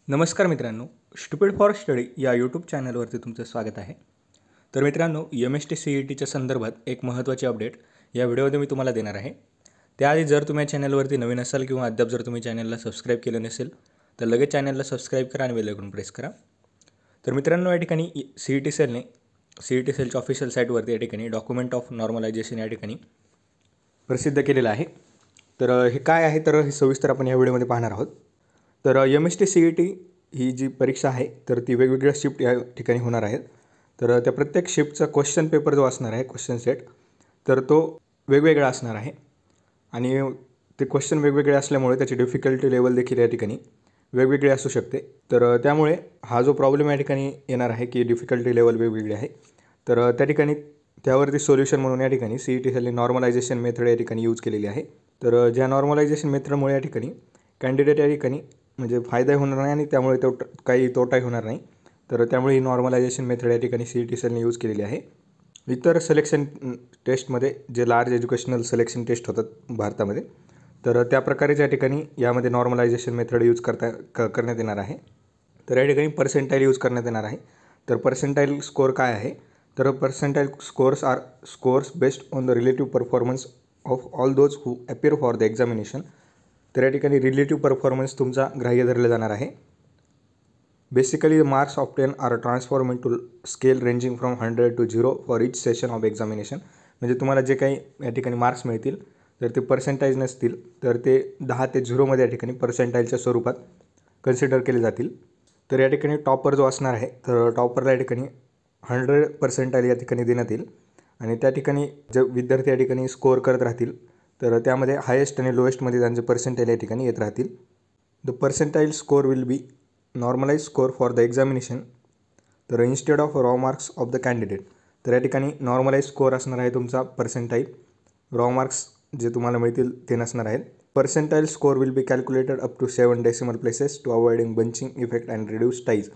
नमस्कार मित्रांनो, stupid for study या यूट्यूब चॅनलवरती तुमचं स्वागत आहे. तर मित्रांनो, MST CETच्या संदर्भात एक महत्त्वाची अपडेट या व्हिडिओमध्ये मी तुम्हाला देणार आहे. त्याआधी जर तुम्ही या चॅनलवरती नवीन असाल किंवा अद्याप जर तुम्ही चॅनलला सबस्क्राईब केलं नसेल तर लगेच चॅनलला सबस्क्राईब करा आणि बेल आयकॉन प्रेस करा. तर मित्रांनो, या ठिकाणी CET सेलच्या ऑफिशियल साईटवरती या ठिकाणी डॉक्युमेंट ऑफ नॉर्मलायझेशन या ठिकाणी प्रसिद्ध केलेलं आहे. तर हे काय आहे तर हे सविस्तर आपण या व्हिडिओमध्ये पाहणार आहोत. तर MST CET ही जी परीक्षा आहे तर ती वेगवेगळ्या शिफ्ट या ठिकाणी होणार आहेत. तर त्या प्रत्येक शिफ्टचा क्वेश्चन पेपर जो असणार आहे, क्वेश्चन सेट, तर तो वेगवेगळा असणार आहे आणि ते क्वेश्चन वेगवेगळे असल्यामुळे त्याची डिफिकल्टी लेवल देखील या ठिकाणी वेगवेगळी असू शकते. तर त्यामुळे हा जो प्रॉब्लेम या ठिकाणी येणार आहे की डिफिकल्टी लेवल वेगवेगळी आहे, तर त्या ठिकाणी त्यावरती सोल्युशन म्हणून या ठिकाणी CET सेलने नॉर्मलायझेशन मेथड या ठिकाणी यूज केलेली आहे. तर ज्या नॉर्मलायझेशन मेथडमुळे या ठिकाणी कॅन्डिडेट या ठिकाणी म्हणजे फायदाही होणार नाही आणि त्यामुळे काही तोटाही होणार नाही. तर त्यामुळे ही नॉर्मलायझेशन मेथड या ठिकाणी CET सेलने यूज केलेली आहे. इतर सिलेक्शन टेस्टमध्ये जे लार्ज एज्युकेशनल सिलेक्शन टेस्ट होतात भारतामध्ये, तर त्या प्रकारेच या ठिकाणी यामध्ये नॉर्मलायझेशन मेथड यूज करण्यात येणार आहे. तर या ठिकाणी पर्सेंटाईल यूज करण्यात येणार आहे. तर पर्सेंटाईल स्कोअर काय आहे, तर percentile scores are scores based on the relative performance of all those who appear for the examination. तर या ठिकाणी रिलेटिव्ह परफॉर्मन्स तुमचा ग्राह्य धरला जाणार आहे. Basically the marks obtain are transform into scale ranging from 100 to 0 for each session of examination. म्हणजे तुम्हाला जे काही या ठिकाणी मार्क्स मिळतील तर ते पर्सेंटाईज नसतील, तर ते 10 ते 0मध्ये या ठिकाणी पर्सेंटाईलच्या स्वरूपात कन्सिडर केले जातील. तर या ठिकाणी टॉपर जो असणार आहे, तर टॉपरला या ठिकाणी 100 पर्सेंटाईल या ठिकाणी देण्यात येईल आणि त्या ठिकाणी जे विद्यार्थी या ठिकाणी स्कोअर करत राहतील तर त्यामध्ये हायेस्ट आणि लोएस्टमध्ये त्यांचे पर्सेंटाईल या ठिकाणी येत राहतील. The percentile score will be normalise score for the examination. तर instead of raw marks of the candidate, तर या ठिकाणी नॉर्मलाइज स्कोअर असणार आहे तुमचा पर्सेंटाईल, रॉ मार्क्स जे तुम्हाला मिळतील ते नसणार आहेत. Percentile score will be calculated up to 7 decimal places to avoiding bunching effect and reduce ties.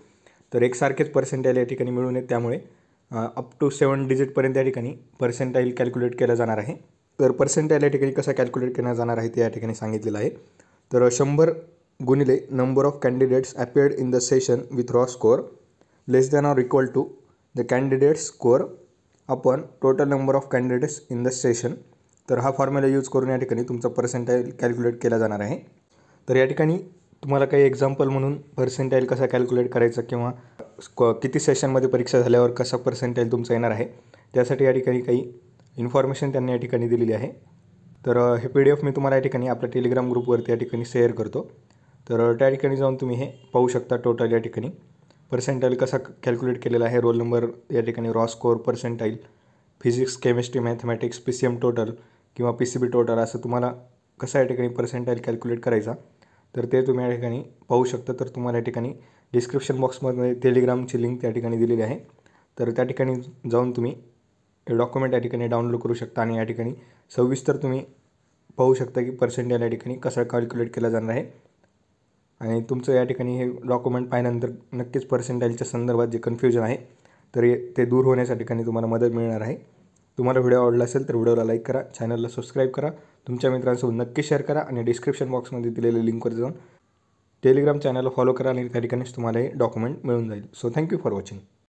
तर एकसारखेच पर्सेंटाईल या ठिकाणी मिळून येत, त्यामुळे अप टू 7 डिजिटपर्यंत या ठिकाणी पर्सेंटाईल कॅल्क्युलेट केला जाणार आहे. तर पर्सेंटाईल या ठिकाणी कसा कॅल्क्युलेट केला जाणार आहे ते या ठिकाणी सांगितलेलं आहे. तर 100 गुणिले number of candidates appeared in the session with raw score less than or equal to the candidate's score upon total number of candidates in the session. तर हा फॉर्म्युला यूज करून या ठिकाणी तुमचा पर्सेंटाईल कॅल्क्युलेट केला जाणार आहे. तर या ठिकाणी तुम्हाला काही एक्झाम्पल म्हणून पर्सेंटाईल कसा कॅल्क्युलेट करायचा किंवा किती सेशनमध्ये परीक्षा झाल्यावर कसा पर्सेंटाईल तुमचा येणार आहे, त्यासाठी या ठिकाणी काही इन्फॉर्मेशन त्यांनी या ठिकाणी दिलेली आहे. तर हे PDF मी तुम्हाला या ठिकाणी आपल्या टेलिग्राम ग्रुपवरती या ठिकाणी शेअर करतो. तर त्या ठिकाणी जाऊन तुम्ही हे पाहू शकता. टोटल या ठिकाणी पर्सेंटाईल कसा कॅल्क्युलेट केलेला आहे, रोल नंबर या ठिकाणी, raw score, percentile, physics, chemistry, mathematics, PCM total किंवा PCB टोटल, असं तुम्हाला कसा या ठिकाणी पर्सेंटाईल कॅल्क्युलेट करायचा तर ते तुम्ही या ठिकाणी पाहू शकता. तर तुम्हाला या ठिकाणी डिस्क्रिप्शन बॉक्समध्ये टेलिग्रामची लिंक त्या ठिकाणी दिलेली आहे. तर त्या ठिकाणी जाऊन तुम्ही हे डॉक्युमेंट या ठिकाणी डाउनलोड करू शकता आणि या ठिकाणी सविस्तर तुम्ही पाहू शकता की पर्सेंटाईल या ठिकाणी कसा कॅल्क्युलेट केला जाणार आहे. आणि तुमचं या ठिकाणी हे डॉक्युमेंट पाहिल्यानंतर नक्कीच पर्सेंटाईलच्या संदर्भात जे कन्फ्युजन आहे तर ते दूर होण्याच्या ठिकाणी तुम्हाला मदत मिळणार आहे. तुम्हाला व्हिडिओ आवडला असेल तर व्हिडिओला लाईक करा, चॅनलला सबस्क्राईब करा, तुमच्या मित्रांसोबत नक्की शेअर करा आणि डिस्क्रिप्शन बॉक्समध्ये दिलेल्या लिंकवर जाऊन टेलिग्राम चॅनलला फॉलो करा आणि त्या ठिकाणीच तुम्हाला हे डॉक्युमेंट मिळून जाईल. So thank you for watching.